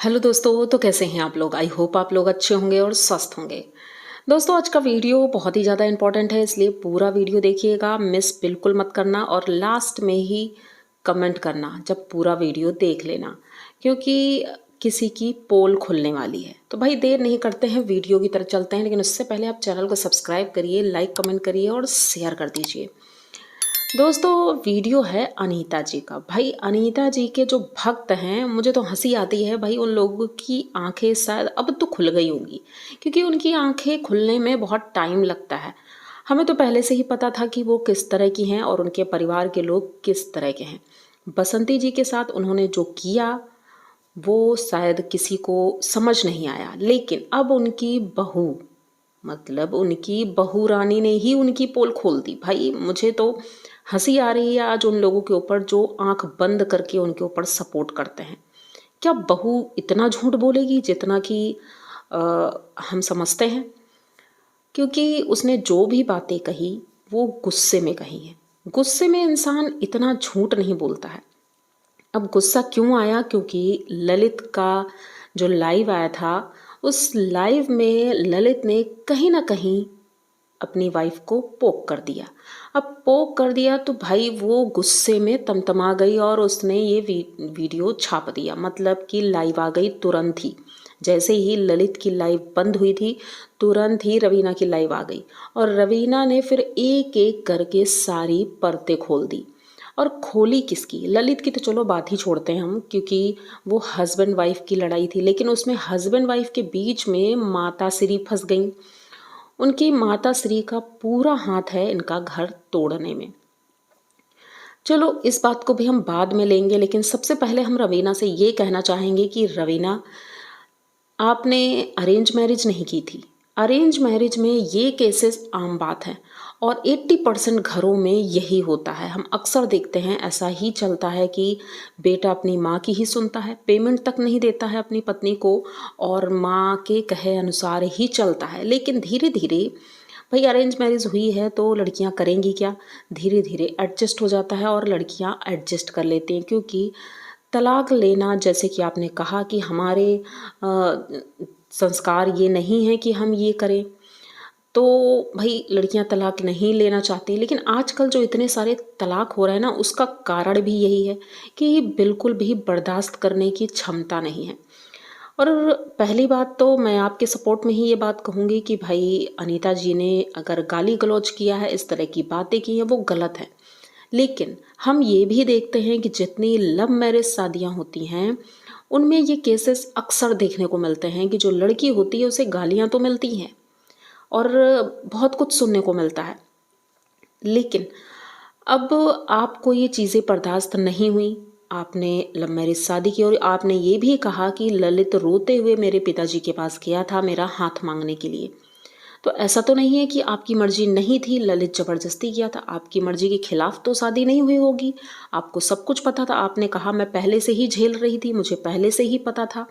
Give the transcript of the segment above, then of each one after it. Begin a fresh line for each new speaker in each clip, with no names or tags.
Hello दोस्तों, तो कैसे हैं आप लोग। आई होप आप लोग अच्छे होंगे और स्वस्थ होंगे। दोस्तों, आज का वीडियो बहुत ही ज़्यादा इंपॉर्टेंट है, इसलिए पूरा वीडियो देखिएगा, मिस बिल्कुल मत करना और लास्ट में ही कमेंट करना जब पूरा वीडियो देख लेना, क्योंकि किसी की पोल खुलने वाली है। तो भाई देर नहीं करते हैं, वीडियो की तरफ चलते हैं, लेकिन उससे पहले आप चैनल को सब्सक्राइब करिए, लाइक कमेंट करिए और शेयर कर दीजिए। दोस्तों, वीडियो है अनीता जी का। भाई अनीता जी के जो भक्त हैं, मुझे तो हंसी आती है भाई। उन लोगों की आंखें शायद अब तो खुल गई होंगी, क्योंकि उनकी आंखें खुलने में बहुत टाइम लगता है। हमें तो पहले से ही पता था कि वो किस तरह की हैं और उनके परिवार के लोग किस तरह के हैं। बसंती जी के साथ उन्होंने जो किया वो शायद किसी को समझ नहीं आया, लेकिन अब उनकी बहू, मतलब उनकी बहू रानी ने ही उनकी पोल खोल दी। भाई मुझे तो हंसी आ रही है आज उन लोगों के ऊपर जो आंख बंद करके उनके ऊपर सपोर्ट करते हैं। क्या बहू इतना झूठ बोलेगी जितना कि हम समझते हैं? क्योंकि उसने जो भी बातें कही वो गुस्से में कही हैं। गुस्से में इंसान इतना झूठ नहीं बोलता है। अब गुस्सा क्यों आया? क्योंकि ललित का जो लाइव आया था, उस लाइव में ललित ने कहीं ना कहीं अपनी वाइफ को पोक कर दिया। अब पोक कर दिया तो भाई वो गुस्से में तमतमा गई और उसने ये वीडियो छाप दिया, मतलब कि लाइव आ गई तुरंत ही। जैसे ही ललित की लाइव बंद हुई थी, तुरंत ही रवीना की लाइव आ गई और रवीना ने फिर एक एक करके सारी परतें खोल दी। और खोली किसकी? ललित की तो चलो बात ही छोड़ते हैं हम, क्योंकि वो हस्बैंड वाइफ की लड़ाई थी, लेकिन उसमें हस्बैंड वाइफ के बीच में माता श्री फंस गई। उनकी माता श्री का पूरा हाथ है इनका घर तोड़ने में। चलो इस बात को भी हम बाद में लेंगे, लेकिन सबसे पहले हम रवीना से ये कहना चाहेंगे कि रवीना, आपने अरेंज मैरिज नहीं की थी। अरेंज मैरिज में ये केसेस आम बात है और 80% घरों में यही होता है। हम अक्सर देखते हैं ऐसा ही चलता है कि बेटा अपनी माँ की ही सुनता है, पेमेंट तक नहीं देता है अपनी पत्नी को और माँ के कहे अनुसार ही चलता है। लेकिन धीरे धीरे भाई अरेंज मैरिज हुई है तो लड़कियां करेंगी क्या? धीरे धीरे एडजस्ट हो जाता है और लड़कियां एडजस्ट कर लेती हैं, क्योंकि तलाक लेना, जैसे कि आपने कहा कि हमारे संस्कार ये नहीं है कि हम ये करें, तो भाई लड़कियां तलाक नहीं लेना चाहती। लेकिन आजकल जो इतने सारे तलाक हो रहे हैं ना, उसका कारण भी यही है कि बिल्कुल भी बर्दाश्त करने की क्षमता नहीं है। और पहली बात तो मैं आपके सपोर्ट में ही ये बात कहूँगी कि भाई अनीता जी ने अगर गाली गलौज किया है, इस तरह की बातें की हैं, वो गलत है। लेकिन हम ये भी देखते हैं कि जितनी लव मैरिज शादियां होती हैं उनमें ये केसेस अक्सर देखने को मिलते हैं कि जो लड़की होती है उसे गालियां तो मिलती हैं और बहुत कुछ सुनने को मिलता है, लेकिन अब आपको ये चीज़ें बर्दाश्त नहीं हुई, आपने लव मैरिज शादी की और आपने ये भी कहा कि ललित रोते हुए मेरे पिताजी के पास गया था मेरा हाथ मांगने के लिए। तो ऐसा तो नहीं है कि आपकी मर्जी नहीं थी, ललित जबरदस्ती किया था? आपकी मर्जी के खिलाफ तो शादी नहीं हुई होगी, आपको सब कुछ पता था। आपने कहा मैं पहले से ही झेल रही थी, मुझे पहले से ही पता था।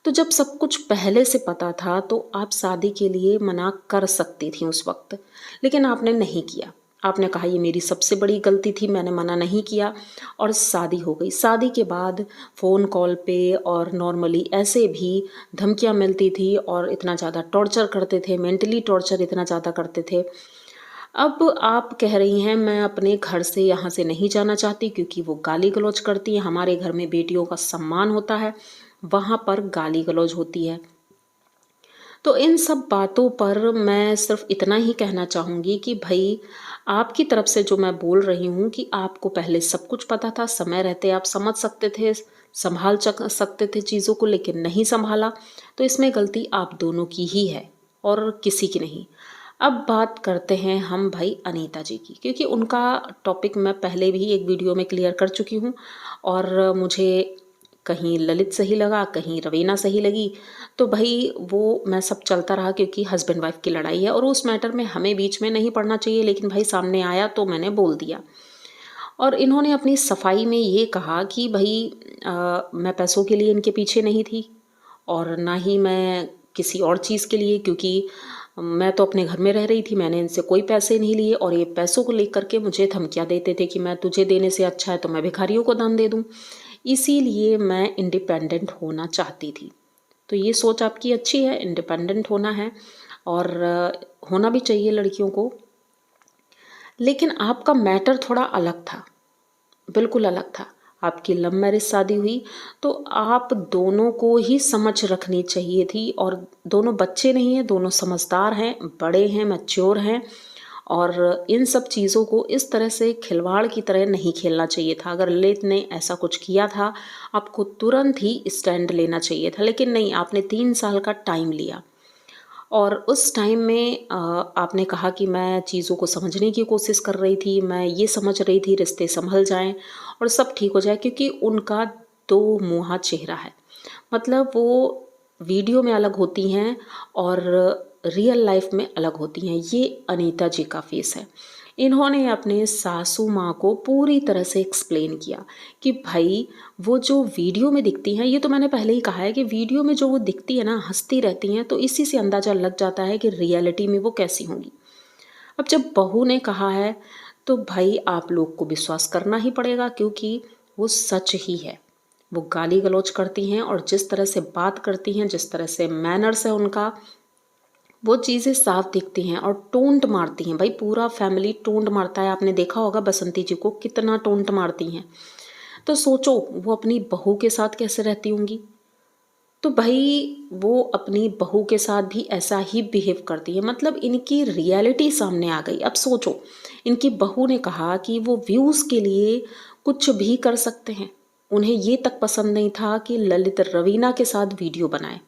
तो जब सब कुछ पहले से पता था तो आप शादी के लिए मना कर सकती थी उस वक्त, लेकिन आपने नहीं किया। आपने कहा ये मेरी सबसे बड़ी गलती थी, मैंने मना नहीं किया और शादी हो गई। शादी के बाद फ़ोन कॉल पे और नॉर्मली ऐसे भी धमकियां मिलती थी और इतना ज़्यादा टॉर्चर करते थे, मेंटली टॉर्चर इतना ज़्यादा करते थे। अब आप कह रही हैं मैं अपने घर से यहाँ से नहीं जाना चाहती क्योंकि वो गाली गलौज करती है। हमारे घर में बेटियों का सम्मान होता है, वहाँ पर गाली गलौज होती है। तो इन सब बातों पर मैं सिर्फ इतना ही कहना चाहूँगी कि भाई आपकी तरफ से जो मैं बोल रही हूँ कि आपको पहले सब कुछ पता था, समय रहते आप समझ सकते थे, सकते थे चीज़ों को, लेकिन नहीं संभाला। तो इसमें गलती आप दोनों की ही है और किसी की नहीं। अब बात करते हैं हम भाई अनीता जी की, क्योंकि उनका टॉपिक मैं पहले भी एक वीडियो में क्लियर कर चुकी हूँ और मुझे कहीं ललित सही लगा, कहीं रवीना सही लगी। तो भाई वो मैं सब चलता रहा, क्योंकि हस्बैंड वाइफ की लड़ाई है और उस मैटर में हमें बीच में नहीं पड़ना चाहिए, लेकिन भाई सामने आया तो मैंने बोल दिया। और इन्होंने अपनी सफाई में ये कहा कि भाई मैं पैसों के लिए इनके पीछे नहीं थी और ना ही मैं किसी और चीज़ के लिए, क्योंकि मैं तो अपने घर में रह रही थी, मैंने इनसे कोई पैसे नहीं लिए और ये पैसों को लेकर के मुझे धमकियाँ देते थे कि मैं तुझे देने से अच्छा है तो मैं भिखारियों को दान दे दूँ। इसीलिए मैं इंडिपेंडेंट होना चाहती थी। तो ये सोच आपकी अच्छी है, इंडिपेंडेंट होना है और होना भी चाहिए लड़कियों को। लेकिन आपका मैटर थोड़ा अलग था, बिल्कुल अलग था। आपकी लव मैरिज शादी हुई तो आप दोनों को ही समझ रखनी चाहिए थी, और दोनों बच्चे नहीं हैं, दोनों समझदार हैं, बड़े हैं, मैच्योर हैं, और इन सब चीज़ों को इस तरह से खिलवाड़ की तरह नहीं खेलना चाहिए था। अगर ललित ने ऐसा कुछ किया था, आपको तुरंत ही स्टैंड लेना चाहिए था, लेकिन नहीं, आपने 3 साल का टाइम लिया। और उस टाइम में आपने कहा कि मैं चीज़ों को समझने की कोशिश कर रही थी, मैं ये समझ रही थी रिश्ते संभल जाएं और सब ठीक हो जाए, क्योंकि उनका दो मुँहा चेहरा है। मतलब वो वीडियो में अलग होती हैं और रियल लाइफ में अलग होती हैं। ये अनीता जी का फेस है। इन्होंने अपने सासू माँ को पूरी तरह से एक्सप्लेन किया कि भाई वो जो वीडियो में दिखती हैं, ये तो मैंने पहले ही कहा है कि वीडियो में जो वो दिखती है ना, हंसती रहती हैं, तो इसी से अंदाज़ा लग जाता है कि रियलिटी में वो कैसी होंगी। अब जब बहू ने कहा है तो भाई आप लोग को विश्वास करना ही पड़ेगा, क्योंकि वो सच ही है। वो गाली गलौज करती हैं और जिस तरह से बात करती हैं, जिस तरह से मैनर्स है उनका, वो चीज़ें साफ दिखती हैं और टोंट मारती हैं। भाई पूरा फैमिली टोंट मारता है, आपने देखा होगा बसंती जी को कितना टोंट मारती हैं। तो सोचो वो अपनी बहू के साथ कैसे रहती होंगी। तो भाई वो अपनी बहू के साथ भी ऐसा ही बिहेव करती है, मतलब इनकी रियलिटी सामने आ गई। अब सोचो, इनकी बहू ने कहा कि वो व्यूज़ के लिए कुछ भी कर सकते हैं। उन्हें ये तक पसंद नहीं था कि ललित रवीना के साथ वीडियो बनाए,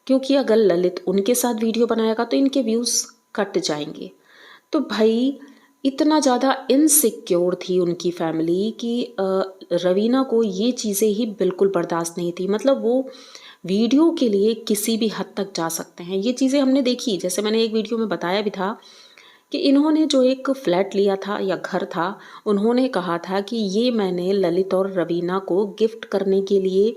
क्योंकि अगर ललित उनके साथ वीडियो बनाएगा तो इनके व्यूज़ कट जाएंगे। तो भाई इतना ज़्यादा इनसिक्योर थी उनकी फैमिली कि रवीना को ये चीज़ें ही बिल्कुल बर्दाश्त नहीं थी। मतलब वो वीडियो के लिए किसी भी हद तक जा सकते हैं, ये चीज़ें हमने देखी। जैसे मैंने एक वीडियो में बताया भी था कि इन्होंने जो एक फ्लैट लिया था या घर था, उन्होंने कहा था कि ये मैंने ललित और रवीना को गिफ्ट करने के लिए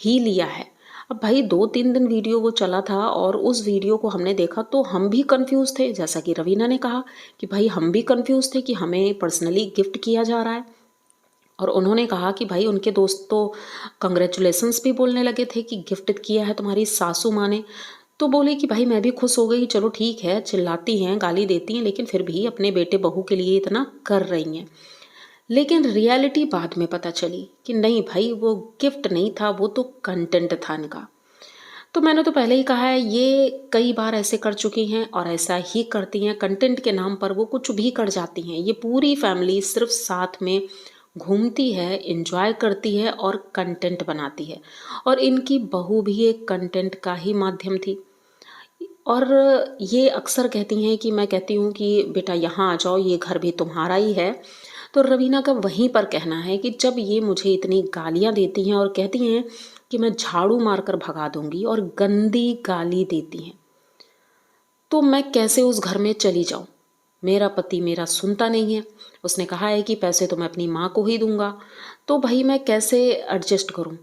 ही लिया है। अब भाई 2-3 दिन वीडियो वो चला था और उस वीडियो को हमने देखा तो हम भी कंफ्यूज थे, जैसा कि रवीना ने कहा कि भाई हम भी कंफ्यूज थे कि हमें पर्सनली गिफ्ट किया जा रहा है। और उन्होंने कहा कि भाई उनके दोस्त तो कंग्रेचुलेशंस भी बोलने लगे थे कि गिफ्ट किया है तुम्हारी सासू माँ ने। तो बोले कि भाई मैं भी खुश हो गई, चलो ठीक है, चिल्लाती हैं, गाली देती हैं, लेकिन फिर भी अपने बेटे बहू के लिए इतना कर रही हैं। लेकिन रियलिटी बाद में पता चली कि नहीं भाई, वो गिफ्ट नहीं था, वो तो कंटेंट था इनका। तो मैंने तो पहले ही कहा है, ये कई बार ऐसे कर चुकी हैं और ऐसा ही करती हैं। कंटेंट के नाम पर वो कुछ भी कर जाती हैं। ये पूरी फैमिली सिर्फ साथ में घूमती है, एंजॉय करती है और कंटेंट बनाती है। और इनकी बहू भी एक कंटेंट का ही माध्यम थी। और ये अक्सर कहती हैं कि मैं कहती हूँ कि बेटा यहाँ आ जाओ, ये घर भी तुम्हारा ही है। तो रवीना का वहीं पर कहना है कि जब ये मुझे इतनी गालियाँ देती हैं और कहती हैं कि मैं झाड़ू मारकर भगा दूंगी और गंदी गाली देती हैं, तो मैं कैसे उस घर में चली जाऊं। मेरा पति मेरा सुनता नहीं है, उसने कहा है कि पैसे तो मैं अपनी माँ को ही दूंगा, तो भाई मैं कैसे एडजस्ट करूं।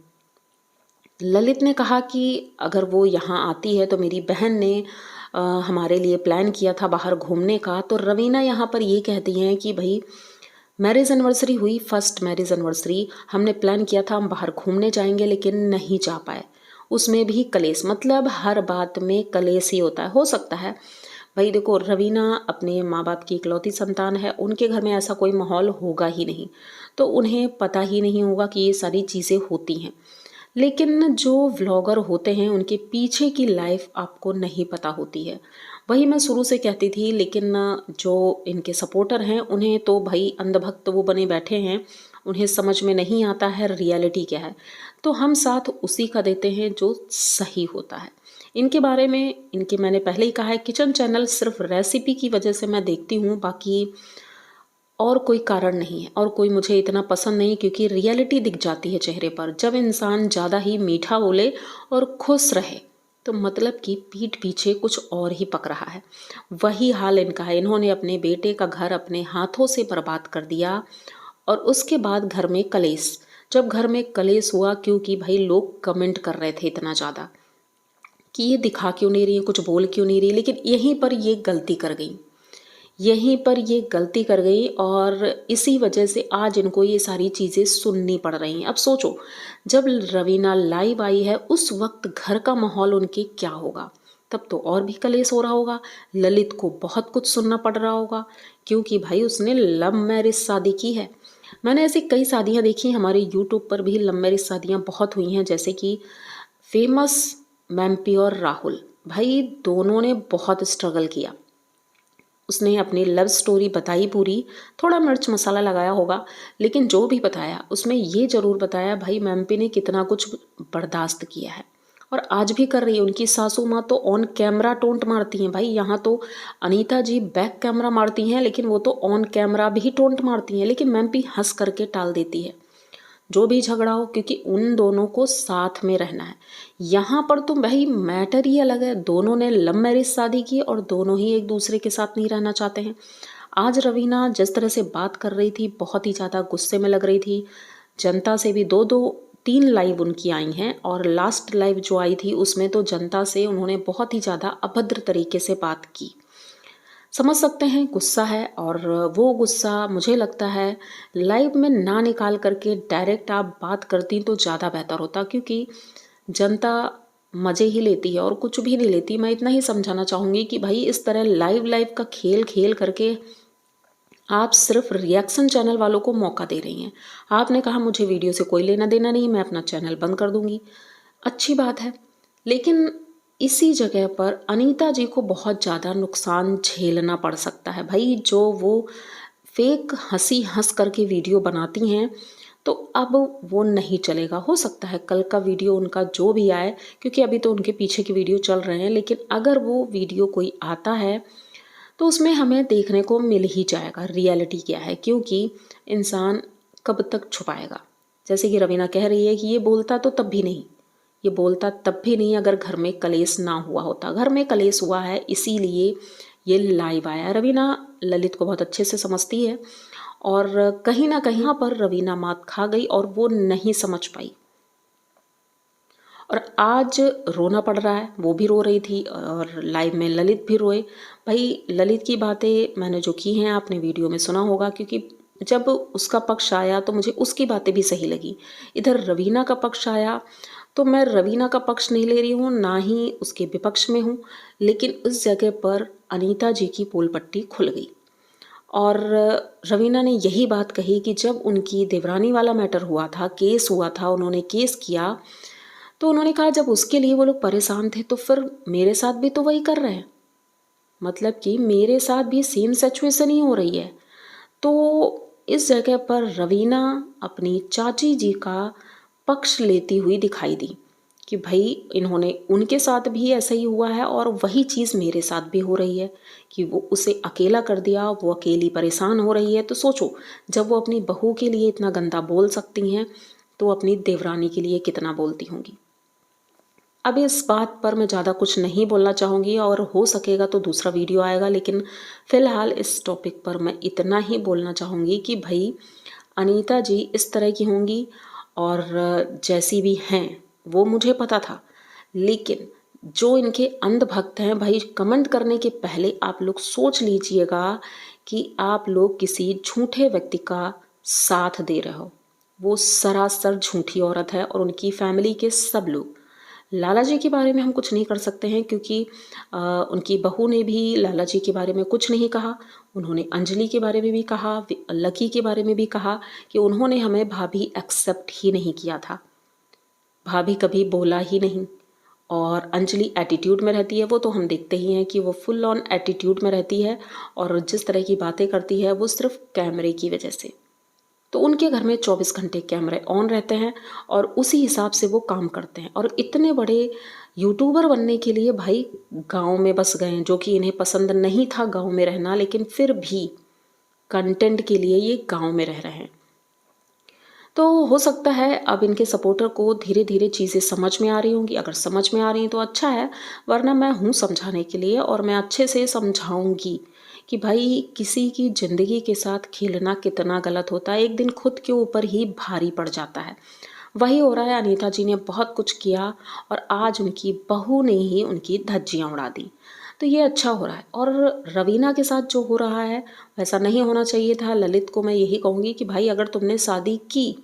ललित ने कहा कि अगर वो यहाँ आती है तो मेरी बहन ने हमारे लिए प्लान किया था बाहर घूमने का। तो रवीना यहाँ पर ये कहती हैं कि भाई मैरिज एनिवर्सरी हुई, फर्स्ट मैरिज एनिवर्सरी, हमने प्लान किया था हम बाहर घूमने जाएंगे, लेकिन नहीं जा पाए। उसमें भी कलेश, मतलब हर बात में कलेश ही होता है। हो सकता है भाई, देखो रवीना अपने माँ बाप की इकलौती संतान है, उनके घर में ऐसा कोई माहौल होगा ही नहीं, तो उन्हें पता ही नहीं होगा कि ये सारी चीज़ें होती हैं। लेकिन जो व्लॉगर होते हैं उनके पीछे की लाइफ आपको नहीं पता होती है। वही मैं शुरू से कहती थी, लेकिन जो इनके सपोर्टर हैं उन्हें तो भाई अंधभक्त वो बने बैठे हैं, उन्हें समझ में नहीं आता है रियलिटी क्या है। तो हम साथ उसी का देते हैं जो सही होता है। इनके बारे में, इनके मैंने पहले ही कहा है, किचन चैनल सिर्फ रेसिपी की वजह से मैं देखती हूँ, बाकी और कोई कारण नहीं है। और कोई मुझे इतना पसंद नहीं, क्योंकि रियलिटी दिख जाती है चेहरे पर। जब इंसान ज़्यादा ही मीठा बोले और खुश रहे तो मतलब कि पीठ पीछे कुछ और ही पक रहा है। वही हाल इनका है। इन्होंने अपने बेटे का घर अपने हाथों से बर्बाद कर दिया और उसके बाद घर में कलेश। जब घर में कलेश हुआ, क्योंकि भाई लोग कमेंट कर रहे थे इतना ज़्यादा कि ये दिखा क्यों नहीं रही है, कुछ बोल क्यों नहीं रही, लेकिन यहीं पर ये गलती कर गई। यहीं पर ये गलती कर गई और इसी वजह से आज इनको ये सारी चीज़ें सुननी पड़ रही हैं। अब सोचो, जब रवीना लाइव आई है उस वक्त घर का माहौल उनके क्या होगा? तब तो और भी कलेश हो रहा होगा। ललित को बहुत कुछ सुनना पड़ रहा होगा क्योंकि भाई उसने लव मैरिज शादी की है। मैंने ऐसी कई शादियां देखी, हमारे यूट्यूब पर भी लव मैरिज शादियां बहुत हुई हैं, जैसे कि फेमस मैम्पी और राहुल। भाई दोनों ने बहुत स्ट्रगल किया। उसने अपनी लव स्टोरी बताई पूरी, थोड़ा मिर्च मसाला लगाया होगा, लेकिन जो भी बताया उसमें ये ज़रूर बताया भाई मैम्पी ने कितना कुछ बर्दाश्त किया है और आज भी कर रही है। उनकी सासू माँ तो ऑन कैमरा टोंट मारती हैं भाई। यहाँ तो अनीता जी बैक कैमरा मारती हैं, लेकिन वो तो ऑन कैमरा भी टोंट मारती हैं, लेकिन मैम्पी हंस करके टाल देती है जो भी झगड़ा हो, क्योंकि उन दोनों को साथ में रहना है। यहाँ पर तो भाई मैटर ही अलग है, दोनों ने लव मैरिज शादी की और दोनों ही एक दूसरे के साथ नहीं रहना चाहते हैं। आज रवीना जिस तरह से बात कर रही थी, बहुत ही ज़्यादा गुस्से में लग रही थी। जनता से भी दो दो तीन लाइव उनकी आई हैं और लास्ट लाइव जो आई थी उसमें तो जनता से उन्होंने बहुत ही ज़्यादा अभद्र तरीके से बात की। समझ सकते हैं गुस्सा है, और वो गुस्सा मुझे लगता है लाइव में ना निकाल करके डायरेक्ट आप बात करती तो ज़्यादा बेहतर होता, क्योंकि जनता मज़े ही लेती है और कुछ भी नहीं लेती। मैं इतना ही समझाना चाहूँगी कि भाई इस तरह लाइव लाइव का खेल खेल करके आप सिर्फ रिएक्शन चैनल वालों को मौका दे रही हैं। आपने कहा मुझे वीडियो से कोई लेना देना नहीं, मैं अपना चैनल बंद कर दूंगी, अच्छी बात है, लेकिन इसी जगह पर अनीता जी को बहुत ज़्यादा नुकसान झेलना पड़ सकता है भाई। जो वो फेक हंसी हंस करके वीडियो बनाती हैं, तो अब वो नहीं चलेगा। हो सकता है कल का वीडियो उनका जो भी आए, क्योंकि अभी तो उनके पीछे के वीडियो चल रहे हैं, लेकिन अगर वो वीडियो कोई आता है तो उसमें हमें देखने को मिल ही जाएगा रियलिटी क्या है, क्योंकि इंसान कब तक छुपाएगा। जैसे कि रवीना कह रही है कि ये बोलता तो तब भी नहीं, ये बोलता तब भी नहीं अगर घर में कलेश ना हुआ होता। घर में कलेश हुआ है इसीलिए ये लाइव आया। रवीना ललित को बहुत अच्छे से समझती है और कहीं ना कहीं पर रवीना मात खा गई और वो नहीं समझ पाई और आज रोना पड़ रहा है। वो भी रो रही थी और लाइव में ललित भी रोए। भाई ललित की बातें मैंने जो की हैं आपने वीडियो में सुना होगा, क्योंकि जब उसका पक्ष आया तो मुझे उसकी बातें भी सही लगी। इधर रवीना का पक्ष आया तो मैं रवीना का पक्ष नहीं ले रही हूँ, ना ही उसके विपक्ष में हूँ, लेकिन उस जगह पर अनीता जी की पोल पट्टी खुल गई। और रवीना ने यही बात कही कि जब उनकी देवरानी वाला मैटर हुआ था, केस हुआ था, उन्होंने केस किया, तो उन्होंने कहा जब उसके लिए वो लोग परेशान थे तो फिर मेरे साथ भी तो वही कर रहे हैं, मतलब कि मेरे साथ भी सेम सिचुएशन ही हो रही है। तो इस जगह पर रवीना अपनी चाची जी का पक्ष लेती हुई दिखाई दी कि भाई इन्होंने उनके साथ भी ऐसा ही हुआ है और वही चीज़ मेरे साथ भी हो रही है कि वो उसे अकेला कर दिया, वो अकेली परेशान हो रही है। तो सोचो, जब वो अपनी बहू के लिए इतना गंदा बोल सकती हैं तो अपनी देवरानी के लिए कितना बोलती होंगी। अब इस बात पर मैं ज़्यादा कुछ नहीं बोलना चाहूँगी और हो सकेगा तो दूसरा वीडियो आएगा, लेकिन फ़िलहाल इस टॉपिक पर मैं इतना ही बोलना चाहूँगी कि भाई अनीता जी इस तरह की होंगी और जैसी भी हैं वो मुझे पता था, लेकिन जो इनके अंधभक्त हैं भाई, कमेंट करने के पहले आप लोग सोच लीजिएगा कि आप लोग किसी झूठे व्यक्ति का साथ दे रहे हो। वो सरासर झूठी औरत है और उनकी फैमिली के सब लोग। लाला जी के बारे में हम कुछ नहीं कर सकते हैं, क्योंकि उनकी बहू ने भी लाला जी के बारे में कुछ नहीं कहा। उन्होंने अंजलि के बारे में भी कहा, लकी के बारे में भी कहा कि उन्होंने हमें भाभी एक्सेप्ट ही नहीं किया था, भाभी कभी बोला ही नहीं। और अंजलि एटीट्यूड में रहती है, वो तो हम देखते ही हैं कि वो फुल ऑन एटीट्यूड में रहती है और जिस तरह की बातें करती है वो सिर्फ कैमरे की वजह से। तो उनके घर में 24 घंटे कैमरे ऑन रहते हैं और उसी हिसाब से वो काम करते हैं। और इतने बड़े यूट्यूबर बनने के लिए भाई गांव में बस गए, जो कि इन्हें पसंद नहीं था गांव में रहना, लेकिन फिर भी कंटेंट के लिए ये गांव में रह रहे हैं। तो हो सकता है अब इनके सपोर्टर को धीरे धीरे चीज़ें समझ में आ रही होंगी। अगर समझ में आ रही हैं तो अच्छा है, वरना मैं हूँ समझाने के लिए और मैं अच्छे से समझाऊंगी कि भाई किसी की ज़िंदगी के साथ खेलना कितना गलत होता है। एक दिन खुद के ऊपर ही भारी पड़ जाता है। वही हो रहा है, अनीता जी ने बहुत कुछ किया और आज उनकी बहू ने ही उनकी धज्जियाँ उड़ा दी। तो ये अच्छा हो रहा है। और रवीना के साथ जो हो रहा है वैसा नहीं होना चाहिए था। ललित को मैं यही कहूँगी कि भाई अगर तुमने शादी की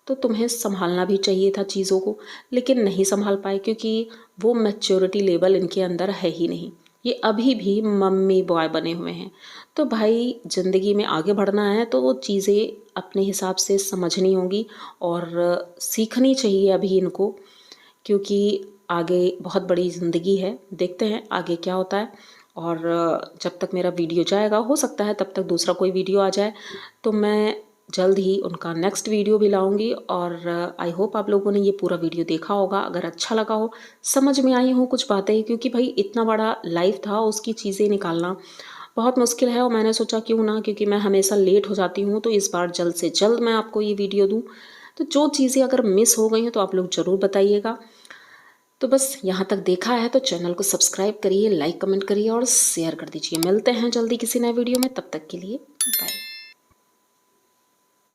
तो तुम्हें संभालना भी चाहिए था चीज़ों को, लेकिन नहीं संभाल पाए क्योंकि वो मैच्योरिटी लेवल इनके अंदर है ही नहीं। ये अभी भी मम्मी बॉय बने हुए हैं। तो भाई ज़िंदगी में आगे बढ़ना है तो वो चीज़ें अपने हिसाब से समझनी होंगी और सीखनी चाहिए अभी इनको, क्योंकि आगे बहुत बड़ी ज़िंदगी है। देखते हैं आगे क्या होता है। और जब तक मेरा वीडियो जाएगा हो सकता है तब तक दूसरा कोई वीडियो आ जाए, तो मैं जल्द ही उनका नेक्स्ट वीडियो भी लाऊंगी। और आई होप आप लोगों ने ये पूरा वीडियो देखा होगा। अगर अच्छा लगा हो, समझ में आई हो कुछ बातें, क्योंकि भाई इतना बड़ा लाइफ था उसकी चीज़ें निकालना बहुत मुश्किल है। और मैंने सोचा क्यों ना, क्योंकि मैं हमेशा लेट हो जाती हूँ, तो इस बार जल्द से जल्द मैं आपको ये वीडियो दूँ। तो जो चीज़ें अगर मिस हो गई हैं तो आप लोग ज़रूर बताइएगा। तो बस यहाँ तक देखा है तो चैनल को सब्सक्राइब करिए, लाइक कमेंट करिए और शेयर कर दीजिए। मिलते हैं जल्दी किसी नए वीडियो में, तब तक के लिए बाय।